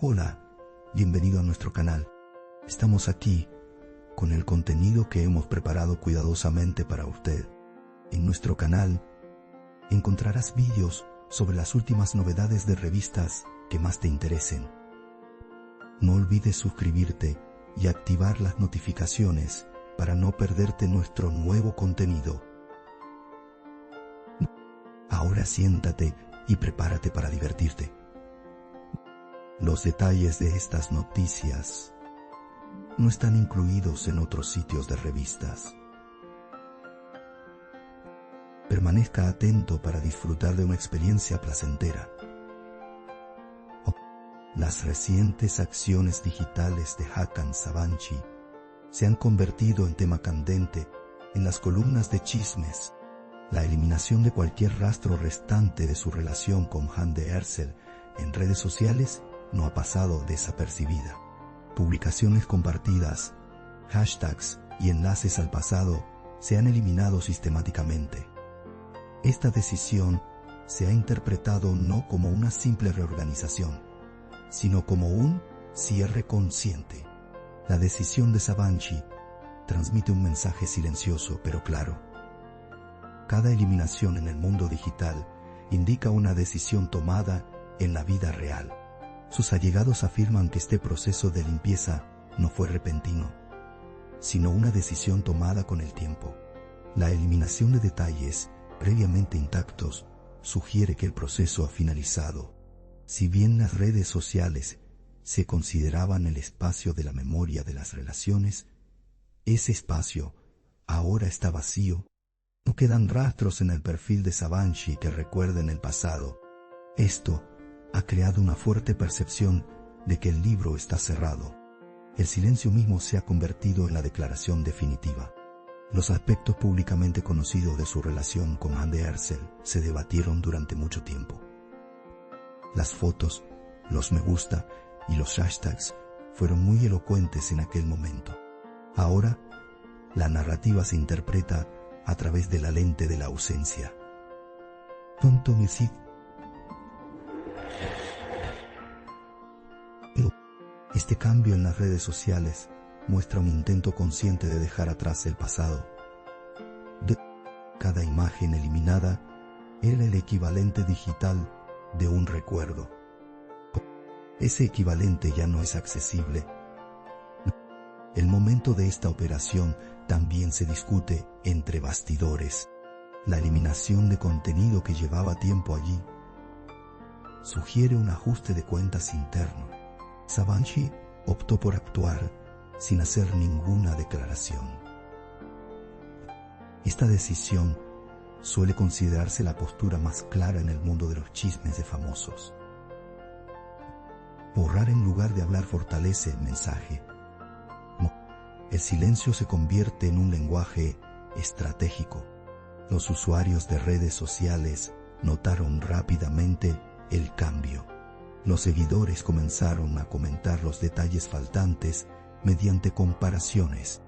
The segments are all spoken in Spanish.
Hola, bienvenido a nuestro canal. Estamos aquí con el contenido que hemos preparado cuidadosamente para usted. En nuestro canal encontrarás vídeos sobre las últimas novedades de revistas que más te interesen. No olvides suscribirte y activar las notificaciones para no perderte nuestro nuevo contenido. Ahora siéntate y prepárate para divertirte. Los detalles de estas noticias no están incluidos en otros sitios de revistas. Permanezca atento para disfrutar de una experiencia placentera. Las recientes acciones digitales de Hakan Sabanci se han convertido en tema candente en las columnas de chismes. La eliminación de cualquier rastro restante de su relación con Hande Erçel en redes sociales no ha pasado desapercibida. Publicaciones compartidas, hashtags y enlaces al pasado se han eliminado sistemáticamente. Esta decisión se ha interpretado no como una simple reorganización, sino como un cierre consciente. La decisión de Sabanci transmite un mensaje silencioso pero claro. Cada eliminación en el mundo digital indica una decisión tomada en la vida real. Sus allegados afirman que este proceso de limpieza no fue repentino, sino una decisión tomada con el tiempo. La eliminación de detalles previamente intactos sugiere que el proceso ha finalizado. Si bien las redes sociales se consideraban el espacio de la memoria de las relaciones, ese espacio ahora está vacío. No quedan rastros en el perfil de Sabanci que recuerden el pasado. Esto ha creado una fuerte percepción de que el libro está cerrado. El silencio mismo se ha convertido en la declaración definitiva. Los aspectos públicamente conocidos de su relación con Hande Erçel se debatieron durante mucho tiempo. Las fotos, los me gusta y los hashtags fueron muy elocuentes en aquel momento. Ahora, la narrativa se interpreta a través de la lente de la ausencia. Tonto me sí. Este cambio en las redes sociales muestra un intento consciente de dejar atrás el pasado. Cada imagen eliminada era el equivalente digital de un recuerdo. Ese equivalente ya no es accesible. El momento de esta operación también se discute entre bastidores. La eliminación de contenido que llevaba tiempo allí sugiere un ajuste de cuentas interno. Sabanci optó por actuar sin hacer ninguna declaración. Esta decisión suele considerarse la postura más clara en el mundo de los chismes de famosos. Borrar en lugar de hablar fortalece el mensaje. El silencio se convierte en un lenguaje estratégico. Los usuarios de redes sociales notaron rápidamente el cambio. Los seguidores comenzaron a comentar los detalles faltantes mediante comparaciones.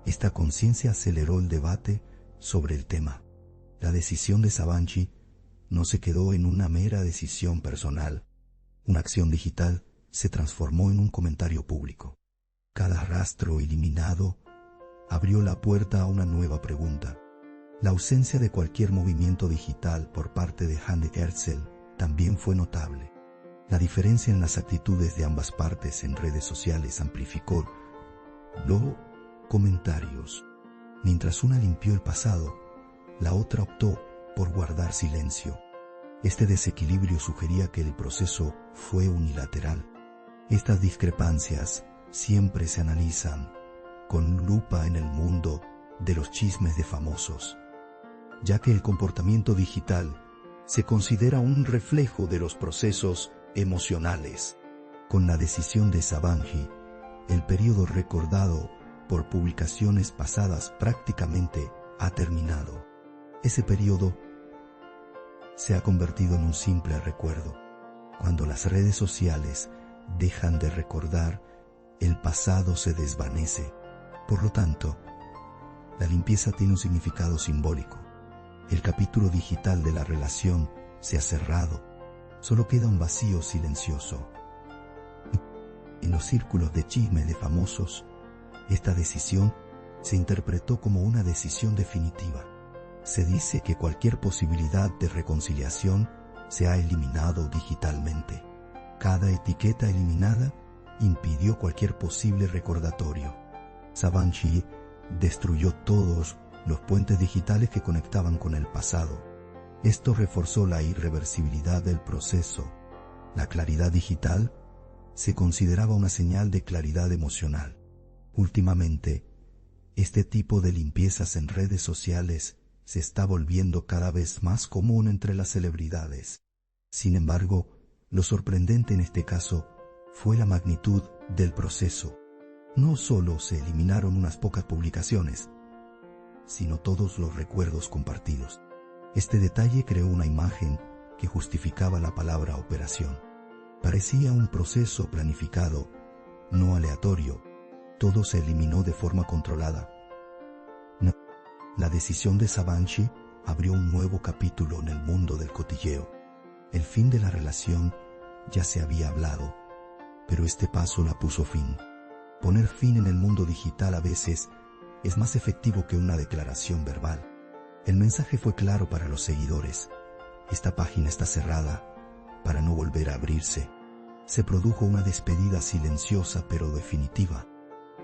Esta conciencia aceleró el debate sobre el tema. La decisión de Sabanci no se quedó en una mera decisión personal. Una acción digital se transformó en un comentario público. Cada rastro eliminado abrió la puerta a una nueva pregunta. La ausencia de cualquier movimiento digital por parte de Hande Erçel también fue notable. La diferencia en las actitudes de ambas partes en redes sociales amplificó los comentarios. Mientras una limpió el pasado, la otra optó por guardar silencio. Este desequilibrio sugería que el proceso fue unilateral. Estas discrepancias siempre se analizan con lupa en el mundo de los chismes de famosos, ya que el comportamiento digital se considera un reflejo de los procesos emocionales. Con la decisión de Sabanci, el periodo recordado por publicaciones pasadas prácticamente ha terminado. Ese periodo se ha convertido en un simple recuerdo. Cuando las redes sociales dejan de recordar, el pasado se desvanece. Por lo tanto, la limpieza tiene un significado simbólico. El capítulo digital de la relación se ha cerrado. Solo queda un vacío silencioso. En los círculos de chisme de famosos, esta decisión se interpretó como una decisión definitiva. Se dice que cualquier posibilidad de reconciliación se ha eliminado digitalmente. Cada etiqueta eliminada impidió cualquier posible recordatorio. Sabanci destruyó todos los puentes digitales que conectaban con el pasado. Esto reforzó la irreversibilidad del proceso. La claridad digital se consideraba una señal de claridad emocional. Últimamente, este tipo de limpiezas en redes sociales se está volviendo cada vez más común entre las celebridades. Sin embargo, lo sorprendente en este caso fue la magnitud del proceso. No solo se eliminaron unas pocas publicaciones, sino todos los recuerdos compartidos. Este detalle creó una imagen que justificaba la palabra operación. Parecía un proceso planificado, no aleatorio. Todo se eliminó de forma controlada. La decisión de Sabanci abrió un nuevo capítulo en el mundo del cotilleo. El fin de la relación ya se había hablado, pero este paso la puso fin. Poner fin en el mundo digital a veces es más efectivo que una declaración verbal. El mensaje fue claro para los seguidores. Esta página está cerrada para no volver a abrirse. Se produjo una despedida silenciosa pero definitiva.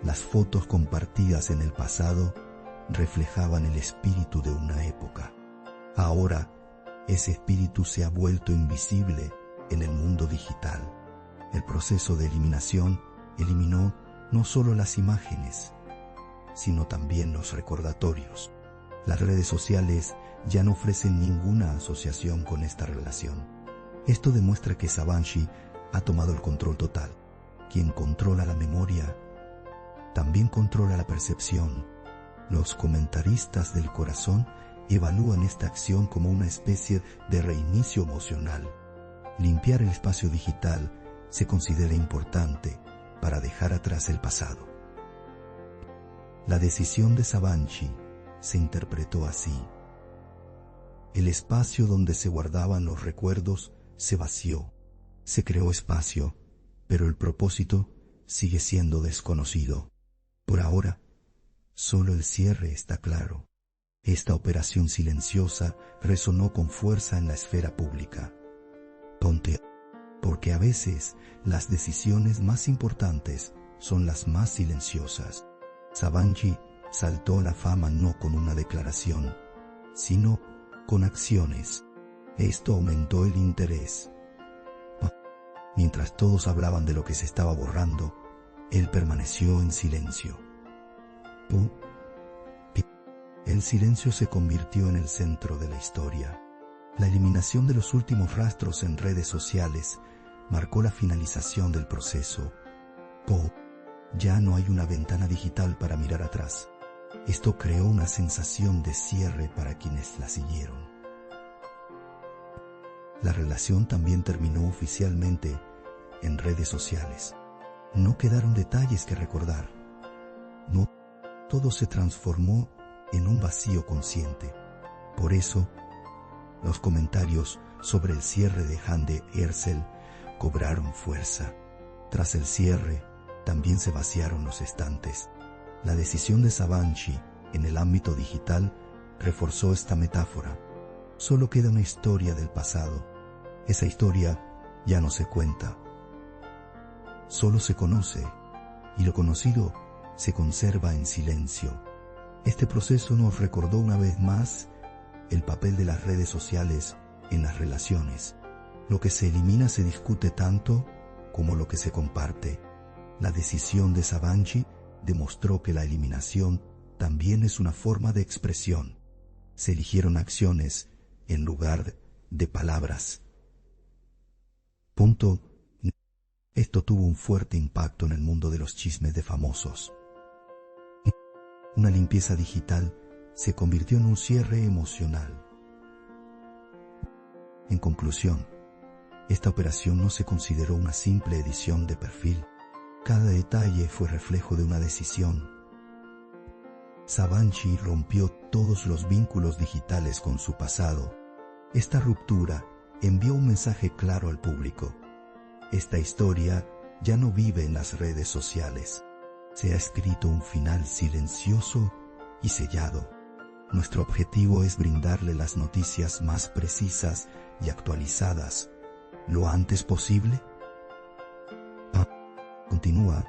Las fotos compartidas en el pasado reflejaban el espíritu de una época. Ahora, ese espíritu se ha vuelto invisible en el mundo digital. El proceso de eliminación eliminó no solo las imágenes, sino también los recordatorios. Las redes sociales ya no ofrecen ninguna asociación con esta relación. Esto demuestra que Sabanci ha tomado el control total. Quien controla la memoria, también controla la percepción. Los comentaristas del corazón evalúan esta acción como una especie de reinicio emocional. Limpiar el espacio digital se considera importante para dejar atrás el pasado. La decisión de Sabanci se interpretó así. El espacio donde se guardaban los recuerdos se vació. Se creó espacio, pero el propósito sigue siendo desconocido. Por ahora, solo el cierre está claro. Esta operación silenciosa resonó con fuerza en la esfera pública. Porque a veces las decisiones más importantes son las más silenciosas. Sabanci saltó a la fama no con una declaración, sino con acciones. Esto aumentó el interés. Mientras todos hablaban de lo que se estaba borrando, él permaneció en silencio. El silencio se convirtió en el centro de la historia. La eliminación de los últimos rastros en redes sociales marcó la finalización del proceso. Ya no hay una ventana digital para mirar atrás. Esto creó una sensación de cierre para quienes la siguieron. La relación también terminó oficialmente en redes sociales. No quedaron detalles que recordar. No, todo se transformó en un vacío consciente. Por eso, los comentarios sobre el cierre de Hande Erçel cobraron fuerza. Tras el cierre, también se vaciaron los estantes. La decisión de Sabanci en el ámbito digital reforzó esta metáfora. Solo queda una historia del pasado. Esa historia ya no se cuenta. Solo se conoce, y lo conocido se conserva en silencio. Este proceso nos recordó una vez más el papel de las redes sociales en las relaciones. Lo que se elimina se discute tanto como lo que se comparte. La decisión de Sabanci demostró que la eliminación también es una forma de expresión. Se eligieron acciones en lugar de palabras. Esto tuvo un fuerte impacto en el mundo de los chismes de famosos. Una limpieza digital se convirtió en un cierre emocional. En conclusión, esta operación no se consideró una simple edición de perfil. Cada detalle fue reflejo de una decisión. Sabanci rompió todos los vínculos digitales con su pasado. Esta ruptura envió un mensaje claro al público. Esta historia ya no vive en las redes sociales. Se ha escrito un final silencioso y sellado. Nuestro objetivo es brindarle las noticias más precisas y actualizadas lo antes posible. Continúa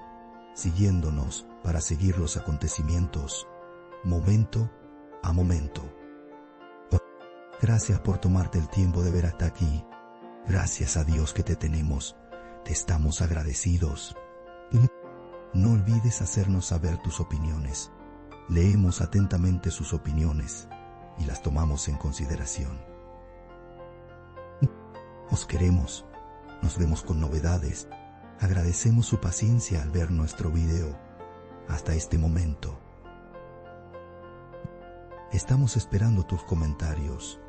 siguiéndonos para seguir los acontecimientos momento a momento. Gracias por tomarte el tiempo de ver hasta aquí. Gracias a Dios que te tenemos. Te estamos agradecidos. No olvides hacernos saber tus opiniones. Leemos atentamente sus opiniones y las tomamos en consideración. Os queremos. Nos vemos con novedades. Agradecemos su paciencia al ver nuestro video hasta este momento. Estamos esperando tus comentarios.